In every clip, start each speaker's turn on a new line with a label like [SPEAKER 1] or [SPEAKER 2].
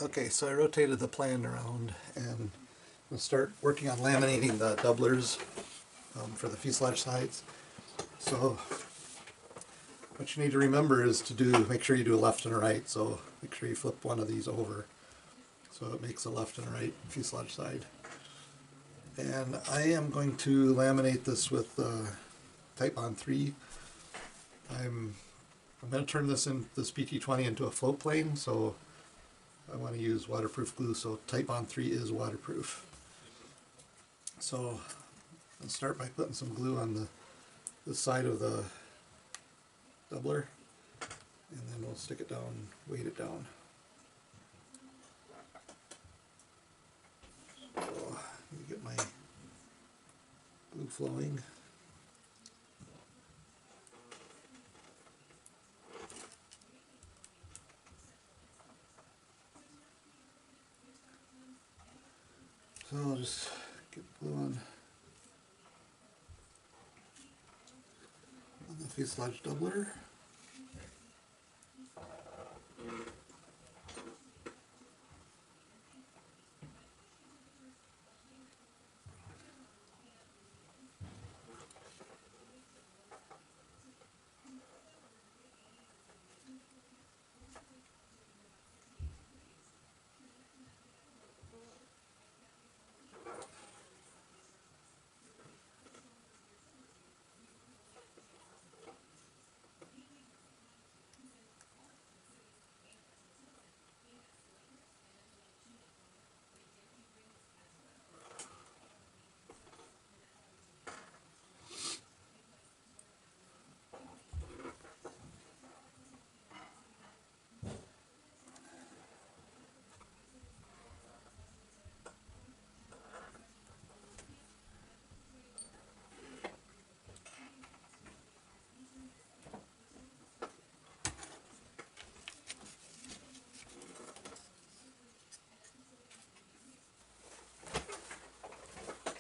[SPEAKER 1] Okay, so I rotated the plan around and we'll start working on laminating the doublers for the fuselage sides. So what you need to remember is to make sure you do a left and a right, so make sure you flip one of these over so it makes a left and a right fuselage side. And I am going to laminate this with Type Bond 3. I'm going to turn this PT20 into a float plane, so I want to use waterproof glue, so Type Bond 3 is waterproof. So I'll start by putting some glue on the side of the doubler, and then we'll stick it down, weight it down. So let me get my glue flowing. So I'll just get glue on the fuselage doubler.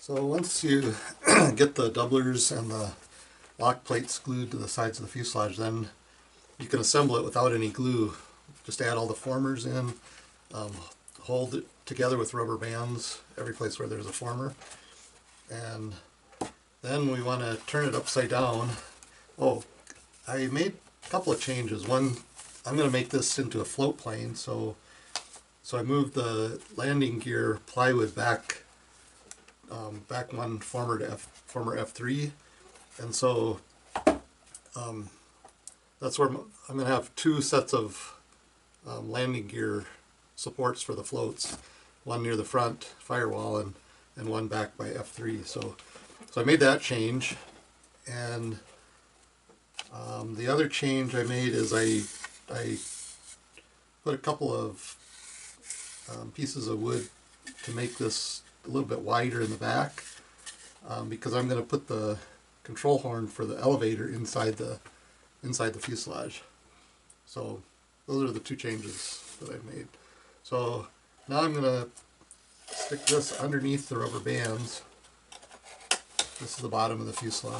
[SPEAKER 1] So once you get the doublers and the lock plates glued to the sides of the fuselage, then you can assemble it without any glue. Just add all the formers in, hold it together with rubber bands every place where there's a former, and then we want to turn it upside down. Oh, I made a couple of changes. One, I'm going to make this into a float plane, so I moved the landing gear plywood back one former to former F3, and so that's where I'm going to have two sets of landing gear supports for the floats, one near the front firewall and one back by F3. So I made that change, and the other change I made is I put a couple of pieces of wood to make this a little bit wider in the back, because I'm going to put the control horn for the elevator inside the fuselage. So those are the two changes that I've made. So now I'm going to stick this underneath the rubber bands. This is the bottom of the fuselage.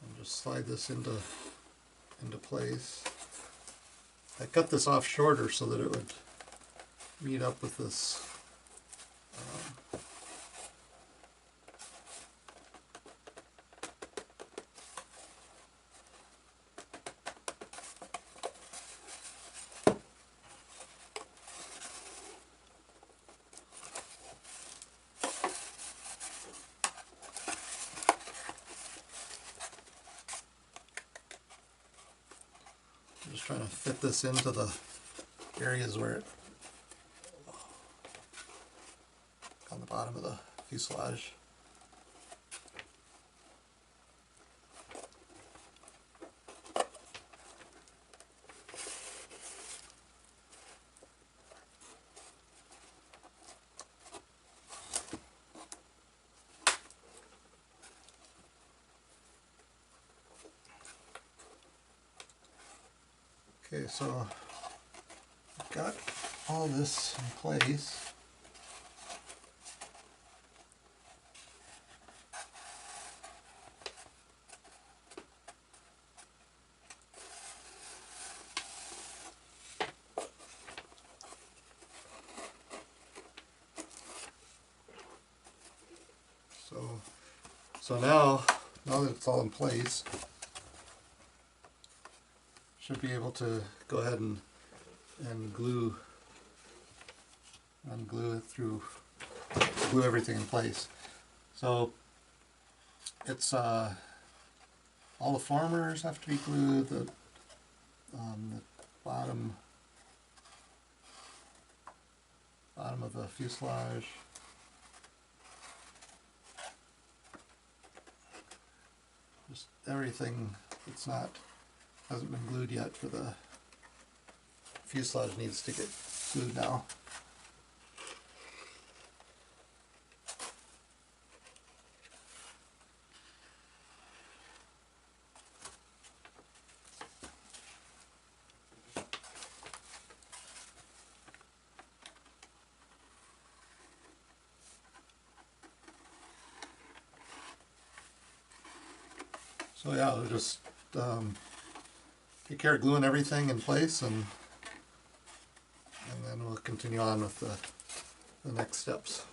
[SPEAKER 1] And just slide this into place. I cut this off shorter so that it would meet up with this I'm just trying to fit this into the areas where it on the bottom of the fuselage. Okay, so I've got all this in place. So now that it's all in place, should be able to go ahead and glue it through, glue everything in place. So it's all the formers have to be glued, the bottom of the fuselage, just everything that's hasn't been glued yet for the fuselage needs to get glued now. So yeah, we'll just take care of gluing everything in place, and then we'll continue on with the next steps.